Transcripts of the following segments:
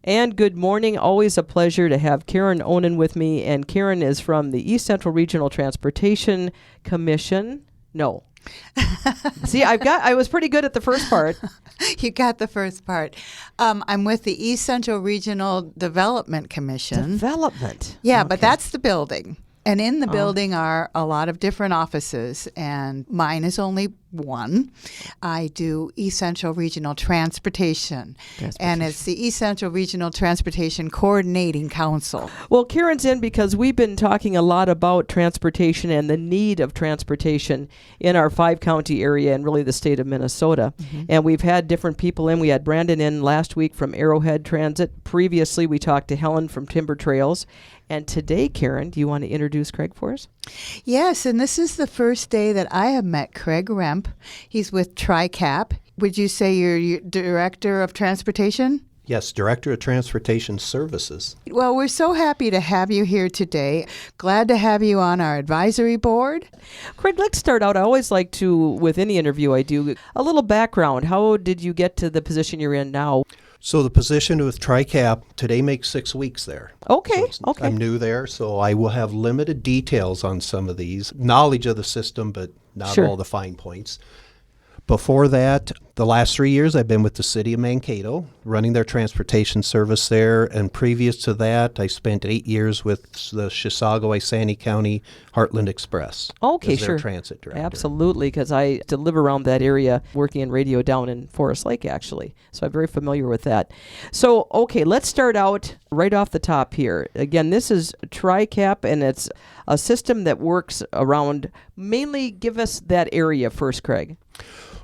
And good morning. Always a pleasure to have Karen Onen with me. And Karen is from the East Central Regional Transportation Commission. No. See, I was pretty good at the first part. You got the first part. I'm with the East Central Regional Development Commission. Development. Yeah, Okay. but that's the building. And in the building are a lot of different offices, and mine is only one. I do East Central Regional Transportation, and it's the East Central Regional Transportation Coordinating Council. Well, Karen's in because we've been talking a lot about transportation and the need of transportation in our 5-county area and really the state of Minnesota. Mm-hmm. And we've had different people in. We had Brandon in last week from Arrowhead Transit. Previously, we talked to Helen from Timber Trails. And today, Karen, do you want to introduce Craig for us? Yes, and this is the first day that I have met Craig Rempp. He's with TRICAP. Would you say you're Director of Transportation? Yes, Director of Transportation Services. Well, we're so happy to have you here today. Glad to have you on our advisory board. Craig, let's start out. I always like to, with any interview I do, a little background. How did you get to the position you're in now? So the position with TRICAP today makes 6 weeks there. Okay, okay. I'm new there, so I will have limited details on some of these. Knowledge of the system, but not all the fine points. Before that, the last 3 years I've been with the city of Mankato, running their transportation service there. And previous to that, I spent 8 years with the Chisago-Isanti County Heartland Express. Okay, as sure. their transit director. Absolutely, because I live around that area, working in radio down in Forest Lake, actually. So I'm very familiar with that. So, okay, let's start out right off the top here. Again, this is TRICAP, and it's a system that works around, mainly give us that area first, Craig.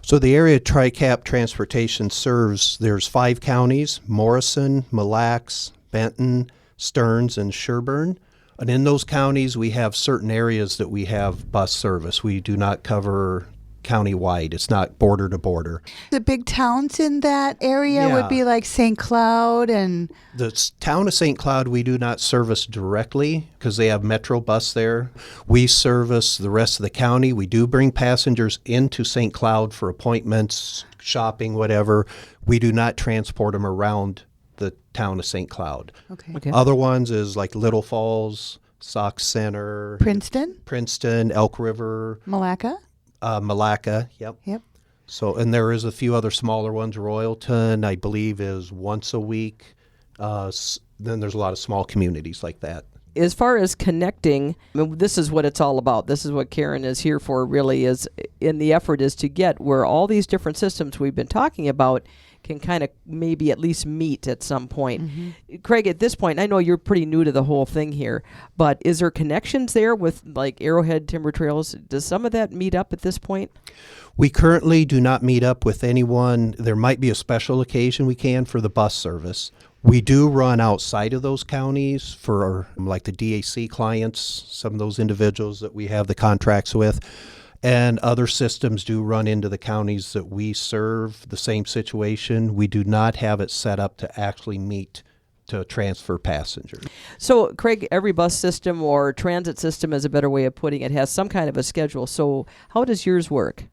So the area TRICAP Transportation serves, there's 5 counties, Morrison, Mille Lacs, Benton, Stearns, and Sherburne. And in those counties, we have certain areas that we have bus service. We do not cover county-wide. It's not border to border. The big towns in that area would be like St. Cloud and... The town of St. Cloud we do not service directly because they have Metro bus there. We service the rest of the county. We do bring passengers into St. Cloud for appointments, shopping, whatever. We do not transport them around the town of St. Cloud. Okay. Other ones is like Little Falls, Sauk Center, Princeton, Elk River, Malacca. Mille Lacs, yep. So, and there is a few other smaller ones. Royalton, I believe, is once a week. Then there's a lot of small communities like that. As far as connecting, I mean, this is what it's all about. This is what Karen is here for, really, is in the effort is to get where all these different systems we've been talking about can kind of maybe at least meet at some point. Mm-hmm. Craig, at this point, I know you're pretty new to the whole thing here, but is there connections there with like Arrowhead Timber Trails? Does some of that meet up at this point? We currently do not meet up with anyone. There might be a special occasion we can for the bus service. We do run outside of those counties for like the DAC clients, some of those individuals that we have the contracts with. And other systems do run into the counties that we serve, the same situation. We do not have it set up to actually meet to transfer passengers. So, Craig, every bus system or transit system is a better way of putting it, has some kind of a schedule. So how does yours work?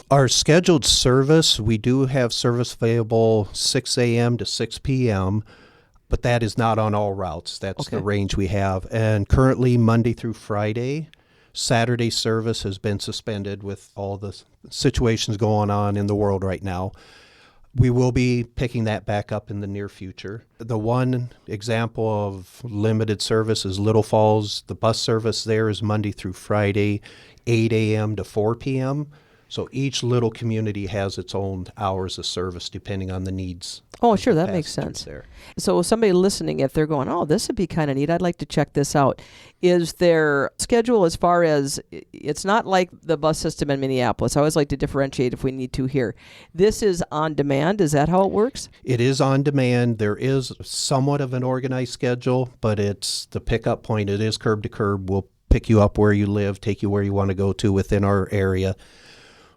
Our scheduled service, we do have service available 6 a.m. to 6 p.m., but that is not on all routes. That's the range we have. And currently, Monday through Friday, Saturday service has been suspended with all the situations going on in the world right now. We will be picking that back up in the near future. The one example of limited service is Little Falls. The bus service there is Monday through Friday, 8 a.m. to 4 p.m. So each little community has its own hours of service depending on the needs. Oh, sure, that makes sense. There. So somebody listening, if they're going, oh, this would be kind of neat, I'd like to check this out. Is there schedule as far as, it's not like the bus system in Minneapolis. I always like to differentiate if we need to here. This is on demand. Is that how it works? It is on demand. There is somewhat of an organized schedule, but it's the pickup point. It is curb to curb. We'll pick you up where you live, take you where you want to go to within our area.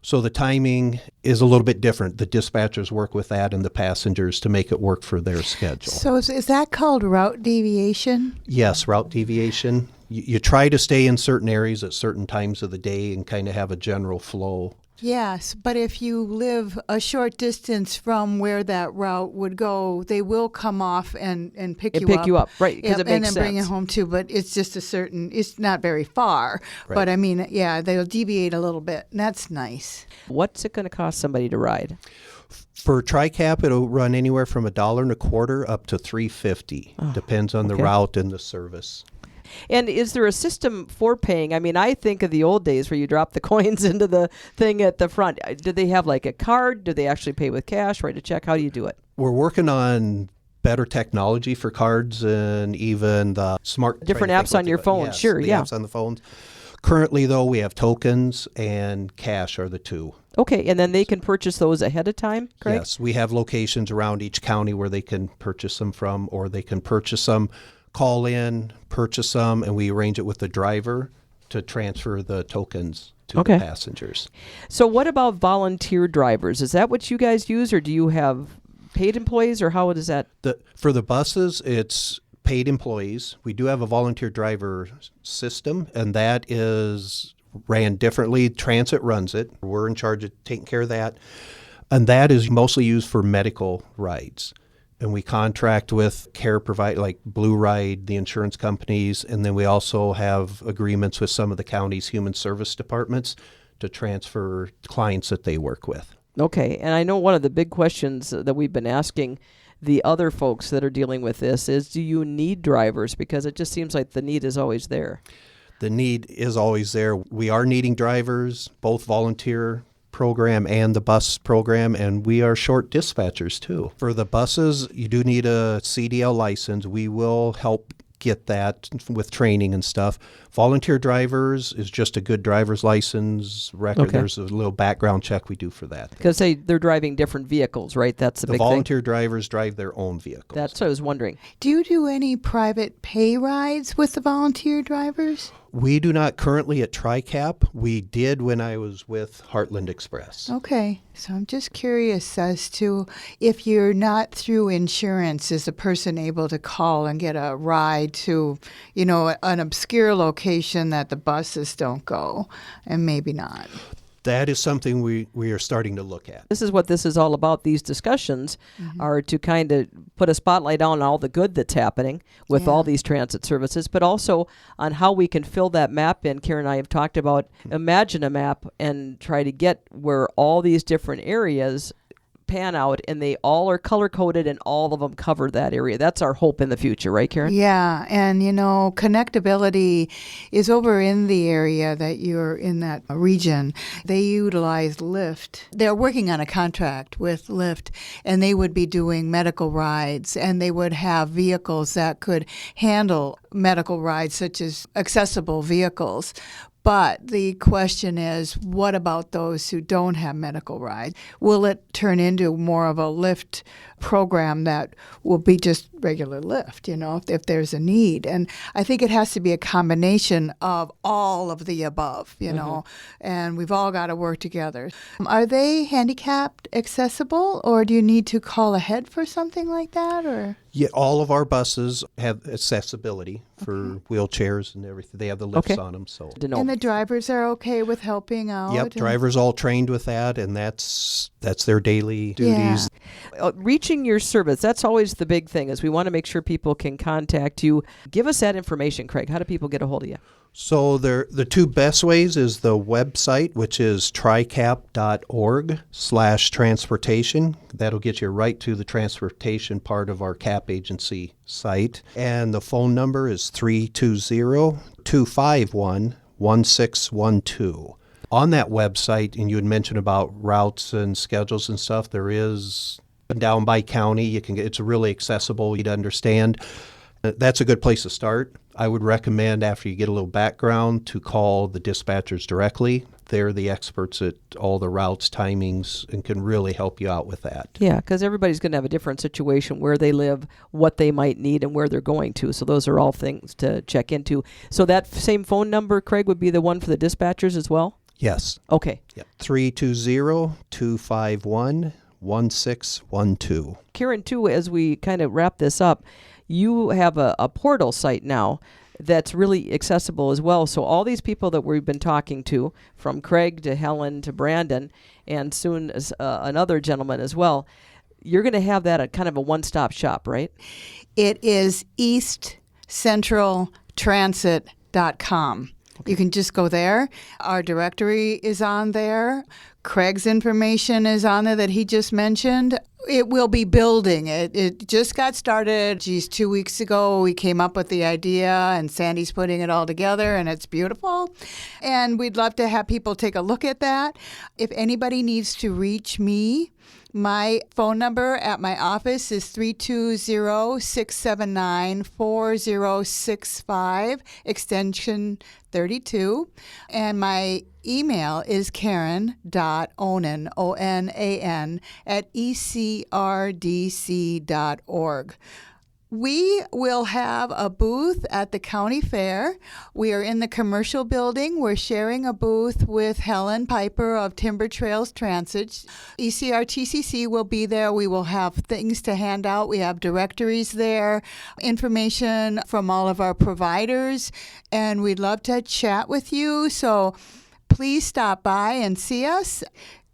So the timing is a little bit different. The dispatchers work with that and the passengers to make it work for their schedule. So is that called route deviation? Yes, route deviation. You try to stay in certain areas at certain times of the day and kind of have a general flow Yes, but if you live a short distance from where that route would go, they will come off and pick And you pick up. you up, right, because Yep, it makes and then bring you sense. home too, but it's just it's not very far. Right. But I mean, yeah, they'll deviate a little bit, and that's nice. What's it going to cost somebody to ride? For TriCap, it'll run anywhere from $1.25 up to $3.50. Depends on the okay. route and the service. And is there a system for paying? I mean, I think of the old days where you drop the coins into the thing at the front. Do they have like a card? Do they actually pay with cash, write a check? How do you do it? We're working on better technology for cards and even the smart... Different trying to apps think on your what phone, yes, sure, the yeah. apps on the phones. Currently, though, we have tokens and cash are the two. Okay, and then they can purchase those ahead of time, Craig? Yes, we have locations around each county where they can purchase them from, or they can purchase them, call in, purchase them, and we arrange it with the driver to transfer the tokens to Okay. the passengers. So what about volunteer drivers? Is that what you guys use, or do you have paid employees, or how does that? For the buses, it's paid employees. We do have a volunteer driver system, and that is ran differently. Transit runs it. We're in charge of taking care of that. And that is mostly used for medical rides. And we contract with care provider like Blue Ride, the insurance companies, and then we also have agreements with some of the county's human service departments to transfer clients that they work with. Okay, and I know one of the big questions that we've been asking the other folks that are dealing with this is, do you need drivers? Because it just seems like the need is always there. The need is always there. We are needing drivers, both volunteer program and the bus program, and we are short dispatchers too. For the buses, you do need a CDL license. We will help get that with training and stuff. Volunteer drivers is just a good driver's license record. Okay. There's a little background check we do for that. Because they're driving different vehicles, right? That's the The big volunteer drivers drive their own vehicles. thing. That's what I was wondering. Do you do any private pay rides with the volunteer drivers? We do not currently at TriCap. We did when I was with Heartland Express. Okay, so I'm just curious as to if you're not through insurance, is a person able to call and get a ride to, an obscure location that the buses don't go, and maybe not? That is something we are starting to look at. This is what this is all about. These discussions are to kind of put a spotlight on all the good that's happening with all these transit services, but also on how we can fill that map in. Karen and I have talked about imagine a map and try to get where all these different areas pan out and they all are color coded and all of them cover that area. That's our hope in the future, right, Karen? Yeah, and connectability is over in the area that you're in, that region. They utilize Lyft. They're working on a contract with Lyft, and they would be doing medical rides, and they would have vehicles that could handle medical rides, such as accessible vehicles. But the question is, what about those who don't have medical rides? Will it turn into more of a Lyft program that will be just regular Lyft, if there's a need? And I think it has to be a combination of all of the above, and we've all got to work together. Are they handicapped accessible, or do you need to call ahead for something like that, or? Yeah, all of our buses have accessibility for wheelchairs and everything. They have the lifts on them. So. And the drivers are okay with helping out? Yep, drivers all trained with that, and that's their daily duties. Reaching your service, that's always the big thing, is we want to make sure people can contact you. Give us that information, Craig. How do people get a hold of you? So the two best ways is the website, which is tricap.org/transportation. That'll get you right to the transportation part of our CAP agency site. And the phone number is 320-251-1612. On that website, and you had mentioned about routes and schedules and stuff, there is down by county. It's really accessible. You'd understand. That's a good place to start. I would recommend, after you get a little background, to call the dispatchers directly. They're the experts at all the routes, timings, and can really help you out with that. Yeah, because everybody's going to have a different situation, where they live, what they might need, and where they're going to. So those are all things to check into. So that same phone number, Craig, would be the one for the dispatchers as well? Yes. Okay. Yep. 320-251-1612. Karen, too, as we kind of wrap this up, you have a portal site now that's really accessible as well. So all these people that we've been talking to, from Craig to Helen to Brandon, and soon as another gentleman as well, you're going to have that at kind of a one-stop shop, right? It is eastcentraltransit.com. You can just go there. Our directory is on there. Craig's information is on there that he just mentioned. It will be building. It just got started. 2 weeks ago, we came up with the idea, and Sandy's putting it all together, and it's beautiful. And we'd love to have people take a look at that. If anybody needs to reach me, my phone number at my office is 320-679-4065, extension 32. And my email is karen.onan, O-N-A-N, at ecrdc.org. We will have a booth at the county fair. We are in the commercial building. We're sharing a booth with Helen Piper of Timber Trails Transit. ECRTCC will be there. We will have things to hand out. We have directories there, information from all of our providers, and we'd love to chat with you. So please stop by and see us.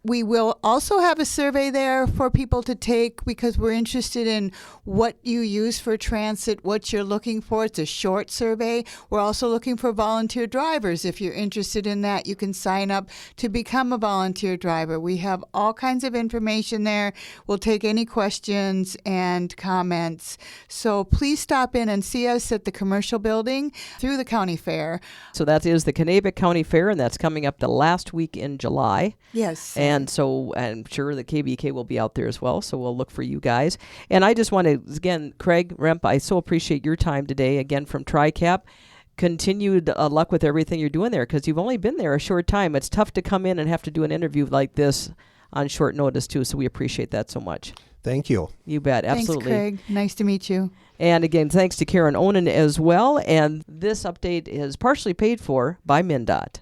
We will also have a survey there for people to take because we're interested in what you use for transit, what you're looking for. It's a short survey. We're also looking for volunteer drivers. If you're interested in that, you can sign up to become a volunteer driver. We have all kinds of information there. We'll take any questions and comments. So please stop in and see us at the commercial building through the county fair. So that is the Kanabec County Fair, and that's coming up the last week in July. Yes. And so I'm sure the KBK will be out there as well, so we'll look for you guys. And I just want to, again, Craig, Rempp, I so appreciate your time today, again, from TRICAP. Continued luck with everything you're doing there, because you've only been there a short time. It's tough to come in and have to do an interview like this on short notice, too, so we appreciate that so much. Thank you. You bet, absolutely. Thanks, Craig. Nice to meet you. And again, thanks to Karen Onan as well. And this update is partially paid for by MnDOT.